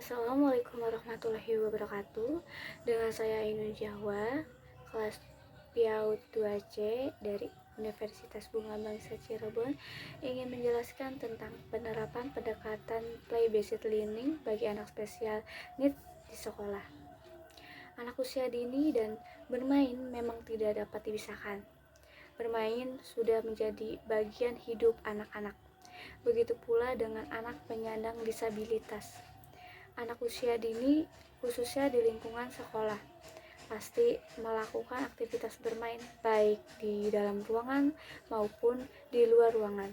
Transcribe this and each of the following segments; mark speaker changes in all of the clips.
Speaker 1: Assalamualaikum warahmatullahi wabarakatuh. Dengan saya Ainun Jahwa, kelas PIAUD 2C dari Universitas Bunga Bangsa Cirebon, ingin menjelaskan tentang penerapan pendekatan play-based learning bagi anak spesial needs di sekolah. Anak usia dini dan bermain memang tidak dapat dipisahkan. Bermain sudah menjadi bagian hidup anak-anak. Begitu pula dengan anak penyandang disabilitas. Anak usia dini, khususnya di lingkungan sekolah, pasti melakukan aktivitas bermain baik di dalam ruangan maupun di luar ruangan.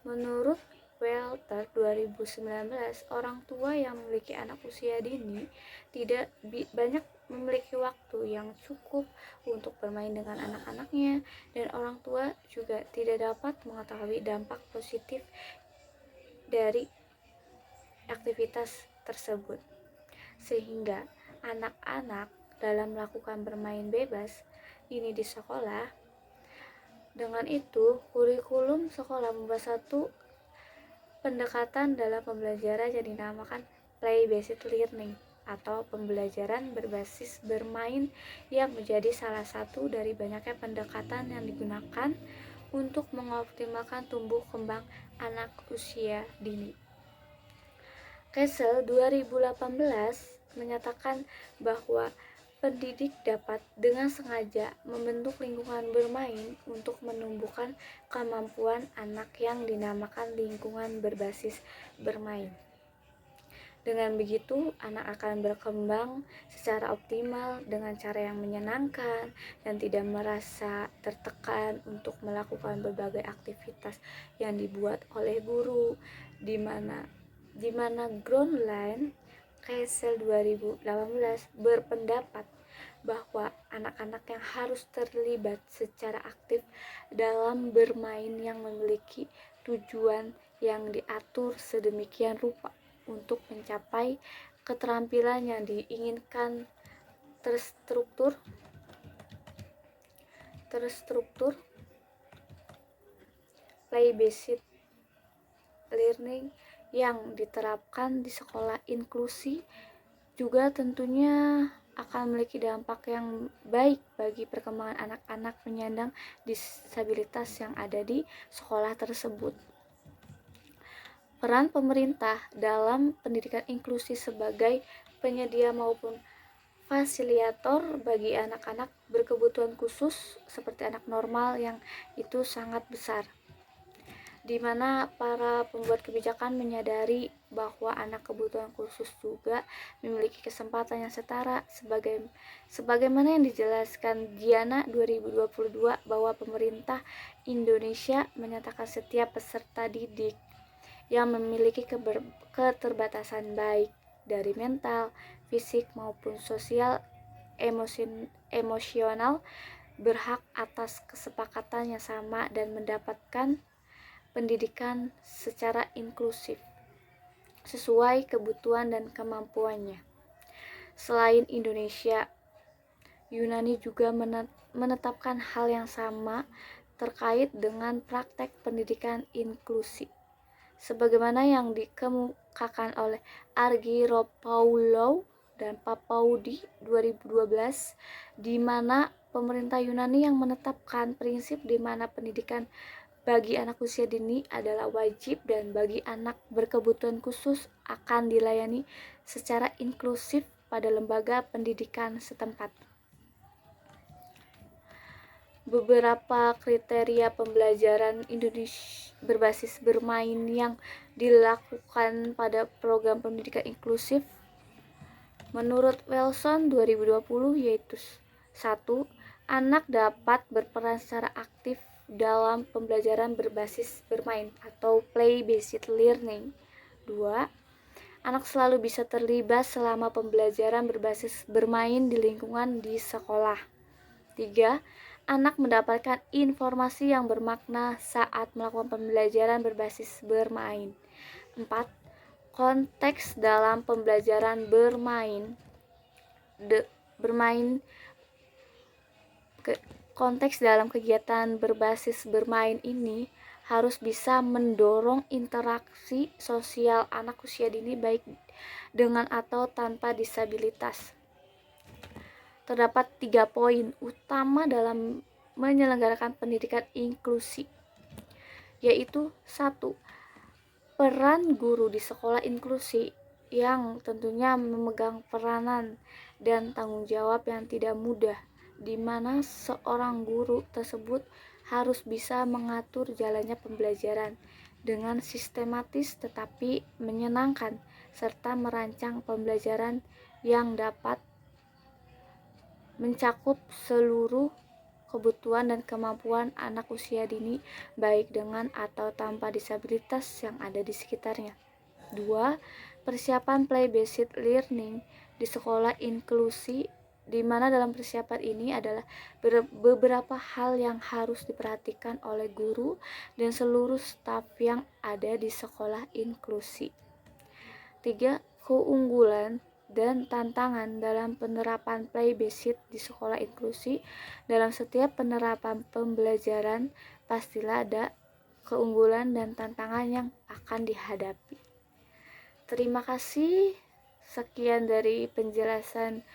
Speaker 1: Menurut Welter 2019, orang tua yang memiliki anak usia dini tidak banyak memiliki waktu yang cukup untuk bermain dengan anak-anaknya, dan orang tua juga tidak dapat mengetahui dampak positif dari aktivitas tersebut, sehingga anak-anak dalam melakukan bermain bebas ini di sekolah. Dengan itu, kurikulum sekolah membuat satu pendekatan dalam pembelajaran yang dinamakan play-based learning atau pembelajaran berbasis bermain, yang menjadi salah satu dari banyaknya pendekatan yang digunakan untuk mengoptimalkan tumbuh kembang anak usia dini. Kessel 2018 menyatakan bahwa pendidik dapat dengan sengaja membentuk lingkungan bermain untuk menumbuhkan kemampuan anak yang dinamakan lingkungan berbasis bermain. Dengan begitu, anak akan berkembang secara optimal dengan cara yang menyenangkan dan tidak merasa tertekan untuk melakukan berbagai aktivitas yang dibuat oleh guru, di mana Groundline Kessel 2018 berpendapat bahwa anak-anak yang harus terlibat secara aktif dalam bermain yang memiliki tujuan yang diatur sedemikian rupa untuk mencapai keterampilan yang diinginkan terstruktur play-based learning yang diterapkan di sekolah inklusi juga tentunya akan memiliki dampak yang baik bagi perkembangan anak-anak penyandang disabilitas yang ada di sekolah tersebut. Peran pemerintah dalam pendidikan inklusi sebagai penyedia maupun fasilitator bagi anak-anak berkebutuhan khusus seperti anak normal yang itu sangat besar, di mana para pembuat kebijakan menyadari bahwa anak kebutuhan khusus juga memiliki kesempatan yang setara, sebagaimana yang dijelaskan Diana 2022 bahwa pemerintah Indonesia menyatakan setiap peserta didik yang memiliki keterbatasan baik dari mental, fisik maupun sosial, emosional berhak atas kesepakatan yang sama dan mendapatkan pendidikan secara inklusif sesuai kebutuhan dan kemampuannya. Selain Indonesia, Yunani juga menetapkan hal yang sama terkait dengan praktek pendidikan inklusi, sebagaimana yang dikemukakan oleh Argyropoulou dan Papaudi 2012, di mana pemerintah Yunani yang menetapkan prinsip di mana pendidikan bagi anak usia dini adalah wajib dan bagi anak berkebutuhan khusus akan dilayani secara inklusif pada lembaga pendidikan setempat. Beberapa kriteria pembelajaran Indonesia berbasis bermain yang dilakukan pada program pendidikan inklusif menurut Wilson 2020 yaitu 1. Anak dapat berperan secara aktif dalam pembelajaran berbasis bermain atau play-based learning. 2. Anak selalu bisa terlibat selama pembelajaran berbasis bermain di lingkungan di sekolah. 3. Anak mendapatkan informasi yang bermakna saat melakukan pembelajaran berbasis bermain. 4. Konteks dalam pembelajaran bermain. Konteks dalam kegiatan berbasis bermain ini harus bisa mendorong interaksi sosial anak usia dini baik dengan atau tanpa disabilitas. Terdapat 3 poin utama dalam menyelenggarakan pendidikan inklusi, yaitu 1. Peran guru di sekolah inklusi yang tentunya memegang peranan dan tanggung jawab yang tidak mudah, di mana seorang guru tersebut harus bisa mengatur jalannya pembelajaran dengan sistematis tetapi menyenangkan, serta merancang pembelajaran yang dapat mencakup seluruh kebutuhan dan kemampuan anak usia dini baik dengan atau tanpa disabilitas yang ada di sekitarnya. 2. Persiapan play-based learning di sekolah inklusi, di mana dalam persiapan ini adalah beberapa hal yang harus diperhatikan oleh guru dan seluruh staf yang ada di sekolah inklusi. 3. Keunggulan dan tantangan dalam penerapan play-based di sekolah inklusi. Dalam setiap penerapan pembelajaran pastilah ada keunggulan dan tantangan yang akan dihadapi. Terima kasih. Sekian dari penjelasan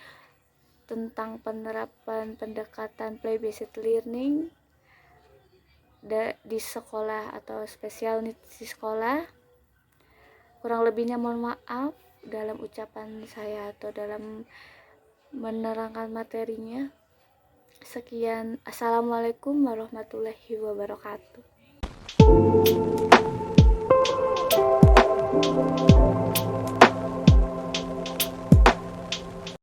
Speaker 1: tentang penerapan pendekatan play-based learning di sekolah atau special needs di sekolah. Kurang lebihnya mohon maaf dalam ucapan saya atau dalam menerangkan materinya. Sekian, assalamualaikum warahmatullahi wabarakatuh.